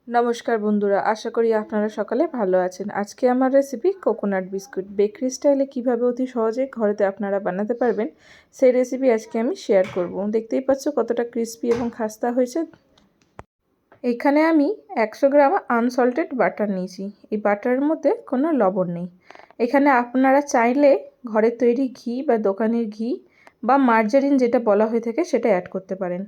নমস্কার বন্ধুরা, আশা করি আপনারা সকালে ভালো আছেন। আজকে আমার রেসিপি কোকোনাট বিস্কুট। বেকারি স্টাইলে কিভাবে অতি সহজে ঘরেতে আপনারা বানাতে পারবেন সেই রেসিপি আজকে আমি শেয়ার করব। দেখতেই পাচ্ছ কতটা ক্রিস্পি এবং খাস্তা হয়েছে। এখানে আমি 100 গ্রাম আনসল্টেড বাটার নিয়েছি। এই বাটারের মধ্যে কোনো লবণ নেই। এখানে আপনারা চাইলে ঘরের তৈরি ঘি বা দোকানের ঘি বা মার্জারিন যেটা বলা হয়ে থাকে সেটা অ্যাড করতে পারেন।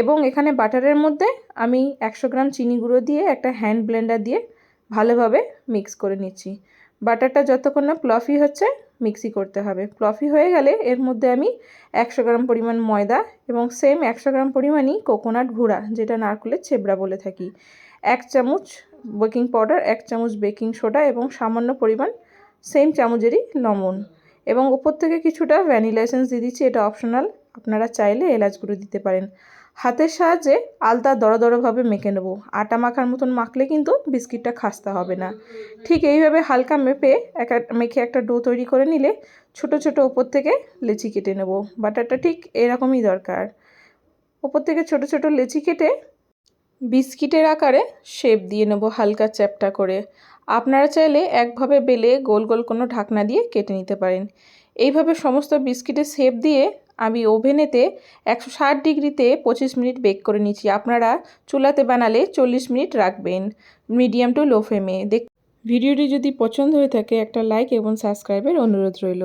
এবং এখানে বাটারের মধ্যে আমি 100 গ্রাম চিনি গুঁড়ো দিয়ে একটা হ্যান্ড ব্লেন্ডার দিয়ে ভালোভাবে মিক্স করে নিচ্ছি। বাটারটা যতক্ষণ না ফ্লাফি হচ্ছে মিক্সি করতে হবে। ফ্লাফি হয়ে গেলে এর মধ্যে আমি 100 গ্রাম পরিমাণ ময়দা এবং সেম 100 গ্রাম পরিমাণই কোকোনাট গুঁড়া, যেটা নারকেলের ছেবড়া বলে থাকি, 1 চামচ বেকিং পাউডার, 1 চামচ বেকিং সোডা এবং সামান্য পরিমাণ সেম চামচেরই লবণ এবং উপর থেকে কিছুটা ভ্যানিলা এসেন্স দিয়ে দিচ্ছি। এটা অপশনাল, আপনারা চাইলে এলাচ গুঁড়ো দিতে পারেন। হাতের সাহায্যে আলতা দড়ভাবে মেখে নেব। আটা মাখার মতন মাখলে কিন্তু বিস্কিটটা খাস্তা হবে না। ঠিক এইভাবে হালকা মেখে একটা ডো তৈরি করে নিলে ছোট ছোট ওপর থেকে লেচি কেটে নেব। বাটারটা ঠিক এরকমই দরকার। ওপর থেকে ছোট ছোট লেচি কেটে বিস্কিটের আকারে শেপ দিয়ে নেব হালকা চ্যাপ্টা করে। আপনারা চাইলে একভাবে বেলে গোল গোল কোনো ঢাকনা দিয়ে কেটে নিতে পারেন। এইভাবে সমস্ত বিস্কিটের শেপ দিয়ে আমি ওভেনেতে 160 ডিগ্রিতে 25 মিনিট বেক করে নিচ্ছি। আপনারা চুলাতে বানালে 40 মিনিট রাখবেন মিডিয়াম টু লো ফ্লেমে। ভিডিওটি যদি পছন্দ হয়ে থাকে একটা লাইক এবং সাবস্ক্রাইবের অনুরোধ রইল।